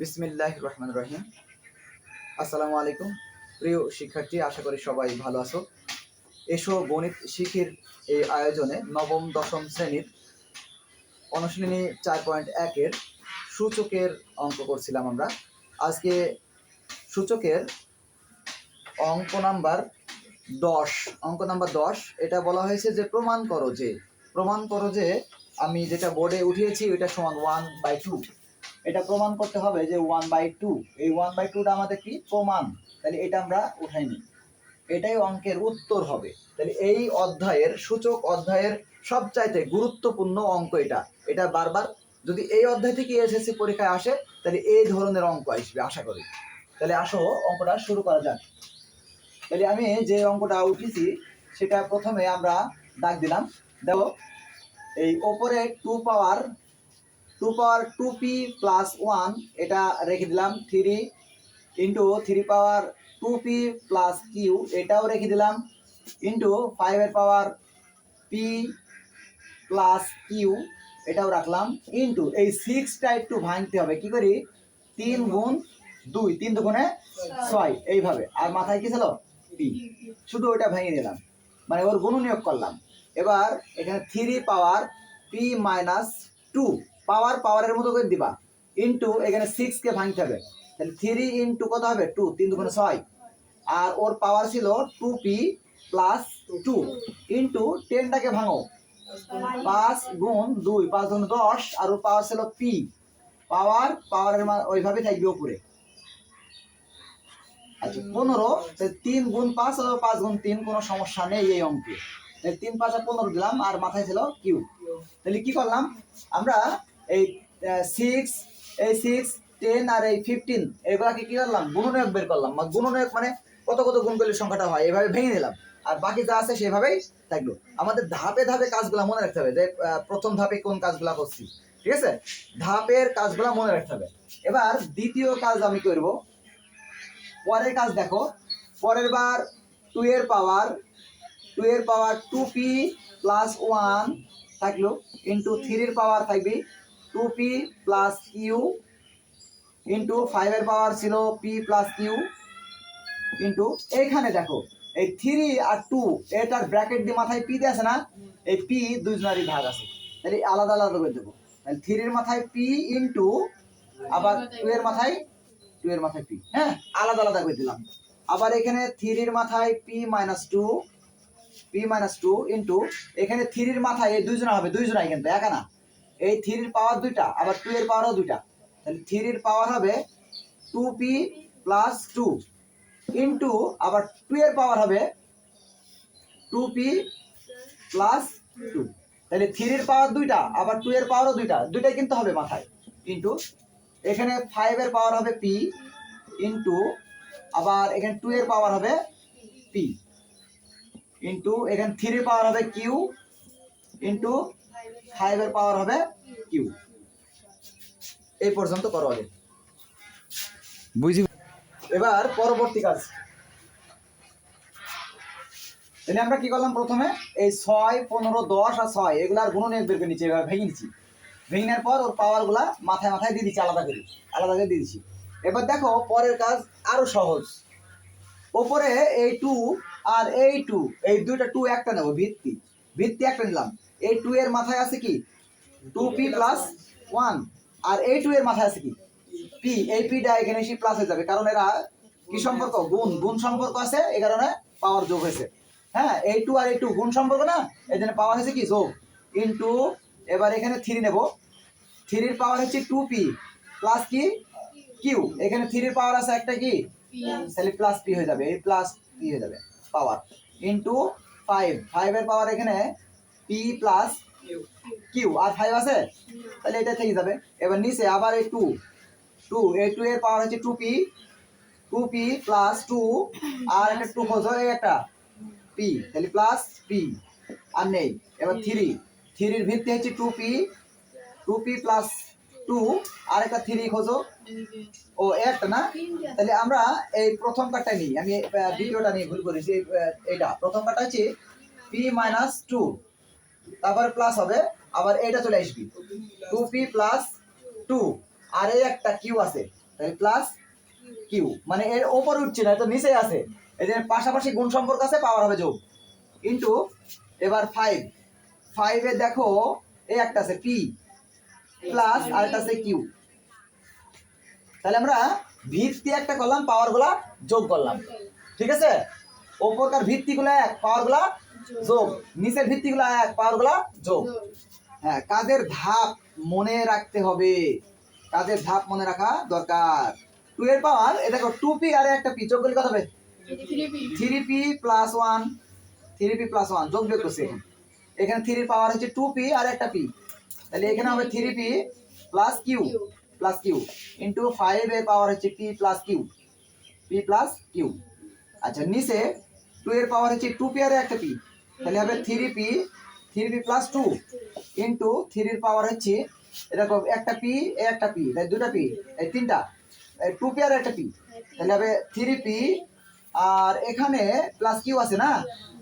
বিসমিল্লাহির রহমানির রহিম। আসসালামু আলাইকুম প্রিয় শিক্ষার্থী, আশা করি সবাই ভালো আছো। এসো গণিত শিখির এই আয়োজনে নবম দশম শ্রেণীর অনুশীলনী 4.1-এর সূচকের অঙ্ক করছিলাম আমরা। আজকে সূচকের অঙ্ক নাম্বার 10। এটা বলা হয়েছে যে প্রমাণ করো যে আমি যেটা বোর্ডে উঠিয়েছি ওইটা সমান 1/2। এটা প্রমাণ করতে হবে যে 1/2, এই 1/2টা আমাদের কি প্রমাণ, তাহলে এটা আমরা উঠাইনি, এটাই অঙ্কের উত্তর হবে। তাহলে এই অধ্যায়ের সূচক অধ্যায়ের সবচাইতে গুরুত্বপূর্ণ অঙ্ক এটা বারবার যদি এই অধ্যায় থেকে এসএসসি পরীক্ষায় আসে তাহলে এই ধরনের অঙ্ক আসবে আশা করি। তাহলে আসো অঙ্কটা শুরু করা যাক। তাহলে আমি যে অঙ্কটা উঠেছি সেটা প্রথমে আমরা দাগ দিলাম। দেখো এই ওপরে 2 পাওয়ার 2p প্লাস 1 এটা রেখে দিলাম, 3 ইন্টু 3 পাওয়ার 2p প্লাস কিউ এটাও রেখে দিলাম, ইন্টু 5 এর পাওয়ার p প্লাস কিউ এটাও রাখলাম, ইন্টু এই 6টা একটু ভাঙতে হবে, কি করি 3 গুণ 2, 3 দুগুণে 6 এইভাবে, আর মাথায় কি ছিল p, শুধু ওইটা ভেঙে দিলাম, মানে ওর গুণনীয়ক করলাম। এবার এখানে 3 পাওয়ার p মাইনাস 2 পাওয়ারের মতো করে দিবা, ইন্টু এখানে 6 কে ভাঙতে হবে, তাহলে 3 ইন্টু কত হবে 2, 3 দুগুণে 6, আর ওর পাওয়ার ছিল 2p প্লাস 2 ইন্টু 10টাকে ভাঙো 5 গুণ 2, 5 গুণ 10, আর ওর পাওয়ার ছিল p, পাওয়ারের মান ওইভাবে থাকবে উপরে। আচ্ছা 15, 3 গুণ 5 আর 5 গুণ 3 কোনো সমস্যা নেই এই অঙ্কে, 3 5 আর 15 দিলাম, আর মাথায় ছিল কিউ। তাহলে কি করলাম আমরা, এই 6, এই 6, 10 আর এই 15 এগুলাকে কি করলাম গুণনীয়ক বের করলাম, গুণনীয়ক মানে কত কত গুণ করলে সংখ্যাটা হয় এভাবে ভেঙে দিলাম, আর বাকি যা আছে সেভাবেই থাকলো। আমাদের ধাপে ধাপে কাজগুলো মনে রাখতে হবে যে প্রথম ধাপে কোন কাজগুলো করছি, ঠিক আছে, ধাপের কাজগুলো মনে রাখতে হবে। এবার দ্বিতীয় কাজ আমি করব, পরের কাজ দেখো, পরের বার 2 এর পাওয়ার 2p প্লাস 1 থাকলো, ইন্টু 3 এর পাওয়ার থাকবে 2p প্লাস কিউ, ইন্টু 5 এর পাওয়ার ছিল p প্লাস কিউ, ইন্টু এইখানে দেখো এই 3 আর 2 এটার ব্র্যাকেট দিয়ে মাথায় p দিয়ে আছে না, এই p দুইজনেরই ভাগ আছে, তাহলে আলাদা আলাদা করে দেবো। তাহলে 3 এর মাথায় p ইন্টু আবার 2 এর মাথায় p, হ্যাঁ আলাদা আলাদা করে দিলাম। আবার এখানে 3 এর মাথায় p মাইনাস 2 ইন্টু এখানে 3 এর মাথায় এই দুইজনা হবে, দুইজনাই কিন্তু একা না, এই 3 এর পাওয়ার দুইটা, আবার 2 এর পাওয়ারও দুইটা, তাহলে 3 এর পাওয়ার হবে 2p প্লাস 2 ইন্টু আবার 2 এর পাওয়ার হবে 2p প্লাস 2, তাহলে 3 এর পাওয়ার দুইটা, আবার 2 এর পাওয়ারও দুইটাই কিন্তু হবে মাথায়, ইন্টু এখানে 5 এর পাওয়ার হবে p ইন্টু আবার এখানে 2 এর পাওয়ার হবে p ইন্টু এখানে 3 এর পাওয়ার হবে q ইন্টু 5 এর পাওয়ার হবে q। এই পর্যন্ত করো আগে, বুঝি। এবার পরবর্তী কাজ, তাহলে আমরা কি করলাম, প্রথমে এই 6, 15, 10 আর 6 এগুলার গুণনীয়ক বের করে নিচ্ছি, এভাবে ভেঙে নিচ্ছি, ভেঙে নেওয়ার পর ওর পাওয়ারগুলা মাথায় মাথায় দিয়ে দিচ্ছি, আলাদা করে দিয়ে দিচ্ছি। এবার দেখো পরের কাজ আরো সহজ, ওপরে এই 2 আর এই 2, এই দুইটা 2 একটা নেব, ভিত্তি একটা নিলাম, এই 2 এর মাথায় আছে কি 2p প্লাস 1, আর এই 2 এর মাথায় আছে কি p, এই pটা এখানে এসে প্লাস হয়ে যাবে, কারণ এরা কি সম্পর্ক, গুণ সম্পর্ক আছে, এই কারণে পাওয়ার যোগ হয়েছে, হ্যাঁ এই 2 আর এই 2 গুণ সম্পর্ক না, এই জন্য পাওয়ার হয়েছে কি যোগ, ইন্টু এবার এখানে 3 নেব, 3 এর পাওয়ার হচ্ছে 2p প্লাস কি কিউ, এখানে 3 এর পাওয়ার আছে একটা কি, তাহলে প্লাস p হয়ে যাবে, এই প্লাস p হয়ে যাবে পাওয়ার, ইন্টু 5 এর পাওয়ার এখানে p প্লাস কিউ, আর 5 আছে তাহলে এটা থেকে যাবে। এবার নিচে আবার এই 2 এই 2 এর পাওয়ার হচ্ছে 2p প্লাস 2, আর একটা 2 খোঁজো, এই একটা p, তাহলে প্লাস p আর নেই। এবার 3 এর ভিত্তি হচ্ছে 2p প্লাস 2, আর একটা 3 খোঁজো, ও একটা না, তাহলে আমরা এই প্রথম কার্ডটা নিই, আমি দ্বিতীয়টা নিয়ে ভুল করেছি, এইটা প্রথম কার্ডটা হচ্ছে p মাইনাস 2, তারপরে প্লাস হবে, আবার এইটা চলে আসবে 2p প্লাস 2, আর এই একটা কিউ আছে, তাহলে প্লাস কিউ, মানে এর ওপরে উঠছে না, তো নিচেই আছে, এই যে পাশাপাশি গুণ সম্পর্ক আছে, পাওয়ার হবে যোগ, ইন্টু এবার 5 এ দেখো এই একটা আছে পি প্লাস আর একটা আছে কিউ। তাহলে আমরা ভিত্তি একটা করলাম, পাওয়ার গুলা যোগ করলাম, ঠিক আছে? ওপরকার ভিত্তি গুলা এক, পাওয়ার গুলা যোগ, নিচের ভিত্তি গুলা এক, পাওয়ার গুলা যোগ। হ্যাঁ, কাজের ধাপ মনে রাখতে হবে, কাজের ধাপ মনে রাখা দরকার। 2 এর পাওয়ার এটা দেখো 2p আর একটা p, যোগ করলে কত হবে? 3p প্লাস 1, 3p প্লাস 1 যোগ বিয়োগ করছি এখানে 3 এর পাওয়ার হচ্ছে 2p আর একটা p, তাহলে এখানে হবে 3p প্লাস কিউ ইন্টু 5 এর পাওয়ার হচ্ছে p প্লাস কিউ। আচ্ছা, নিচে 2 এর পাওয়ার হচ্ছে 2p আর একটা p, তাহলে হবে 3p প্লাস 2 ইন্টু 3 এর পাওয়ার হচ্ছে এরকম একটা p একটা p, তাই দুটা p, এই তিনটা 2p আর একটা p, তাহলে হবে 3p আর এখানে প্লাস কিউ আছে না,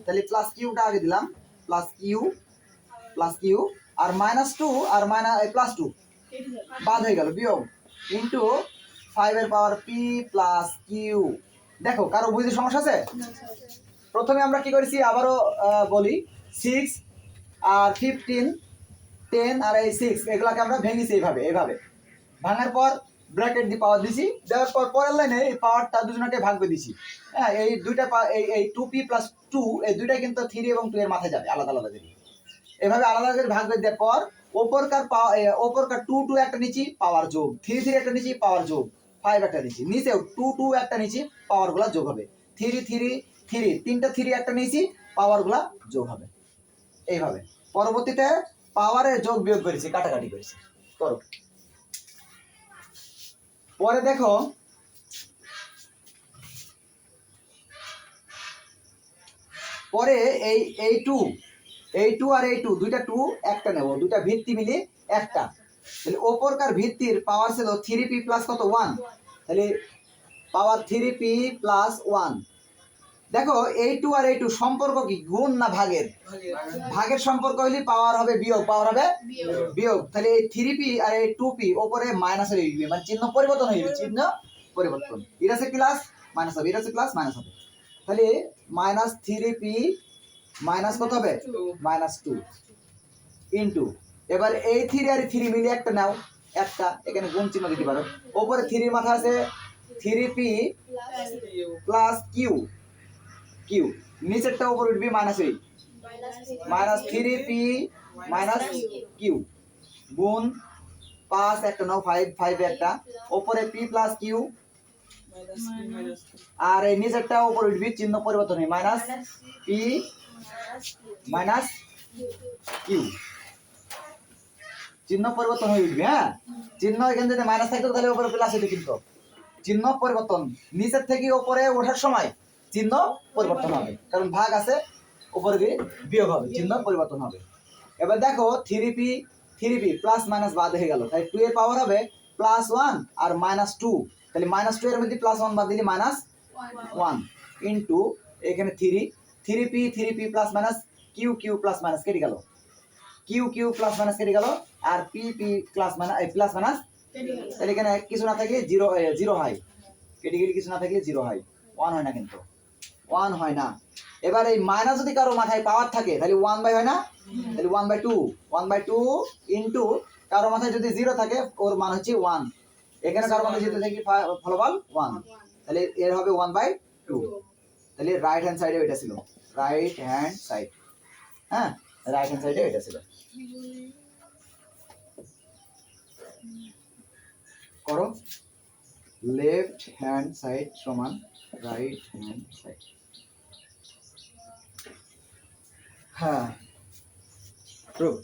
তাহলে প্লাস কিউটা আগে দিলাম, প্লাস কিউ আর মাইনাস 2 আর প্লাস 2 বাদ হয়ে গেল, বিয়োগ, ইন্টু 5 এর পাওয়ার p প্লাস কিউ। দেখো কারো বুঝতে সমস্যা আছে? প্রথমে আমরা কি করেছি আবারও বলি, 6 আর 15, 10 আর এই 6 এগুলাকে আমরা ভেঙেছি এইভাবে ভাঙার পর ব্র্যাকেট দিয়ে পাওয়ার দিছি, দেওয়ার পর পরের লাইনে এই পাওয়ারটা দুজনকে ভাগ করে দিছি। হ্যাঁ, এই দুইটা এই 2p প্লাস 2 এই দুইটাই কিন্তু 3 এবং 2 এর মাথায় যাবে আলাদা আলাদা করে, এভাবে আলাদা করে ভাগ করে দেওয়ার পর ওপরকার 2 একটা নিচি পাওয়ার যোগ, 3 একটা নিচি পাওয়ার যোগ, 5 একটা নিচি, নিচেও 2 একটা নিচি পাওয়ার গুলা যোগ হবে, 3 তিনটা 3 একটা নিচি পাওয়ার গুলা যোগ হবে। এইভাবে পরবর্তীতে পাওয়ারের যোগ বিয়োগ করেছি, কাটাকাটি করেছি, করো। পরে দেখো পরে এই 2 আর এই 2 দুইটা 2 একটা নেব, দুইটা ভিত্তি মিলে একটা, তাহলে ওপরকার ভিত্তির পাওয়ার ছিল 3p প্লাস কত 1, তাহলে পাওয়ার 3p প্লাস 1। দেখো এই 2 আর এই 2 সম্পর্ক কি, গুণ না ভাগের? ভাগের সম্পর্ক হইলে পাওয়ার হবে বিয়োগ, তাহলে এই 3p আর এই 2p ওপরে মাইনাস হয়ে যাবে, মানে চিহ্ন পরিবর্তন হয়ে যাবে, এটা আছে প্লাস মাইনাস হবে, এটা আছে প্লাস মাইনাস হবে, তাহলে মাইনাস 3p মাইনাস কত হবে -2 ইন্টু, এবার এই 3 আর 3 মিলে একটা নাও, একটা এখানে গুণ চিহ্ন দিতে পারো, উপরে 3 মাথা আছে 3p প্লাস কিউ, নিচেরটা উপর উঠবে মাইনাস 3p মাইনাস কিউ গুণ 5 একটা নাও, 5 একটা, উপরে p প্লাস কিউ আর এই নিচেরটা উপর উঠবে, চিহ্ন পরিবর্তন হয়, মাইনাস p মাইনাস কিউ, চিহ্ন পরিবর্তন হয়ে উঠবে। হ্যাঁ, চিহ্ন এখানে যদি মাইনাস থাকতো তাহলে উপরে প্লাস হতো, কিন্তু চিহ্ন পরিবর্তন, নিচের থেকে উপরে ওঠার সময় চিহ্ন পরিবর্তন হবে, কারণ ভাগ আছে, উপরে দিয়ে বিয়োগ হবে, চিহ্ন পরিবর্তন হবে। এবার দেখো 3p প্লাস মাইনাস বাদ হয়ে গেল, তাই 2 এর পাওয়ার হবে প্লাস 1 আর মাইনাস 2, তাহলে মাইনাস 2 এর মধ্যে প্লাস 1 বাদ দিলে মাইনাস 1 ইন্টু এখানে 3p plus minus q plus minus কেটে গেল, কিউ প্লাস মাইনাস কেটে গেল, আর p প্লাস মাইনাস, তাহলে এখানে কিছু না থাকলে জিরো হয়, কেটে গেলে কিছু না থাকলে 0 হয়, 1 হয় না, কিন্তু 1 হয় না। এবার এই মাইনাস যদি কারো মাথায় পাওয়ার থাকে তাহলে 1/, হয় না, তাহলে 1/2 ইন্টু কারো মাথায় যদি 0 থাকে ওর মান হচ্ছে 1, এখানে কারো মাথায় যেতে থাকে ফলাফল 1, তাহলে এর হবে 1/2, তাহলে রাইট হ্যান্ড সাইডে এটা ছিল, হ্যাঁ রাইট হ্যান্ড সাইডে এটা ছিল, করো, লেফট হ্যান্ড সাইড সমান রাইট হ্যান্ড সাইড। হ্যাঁ, প্রুফ।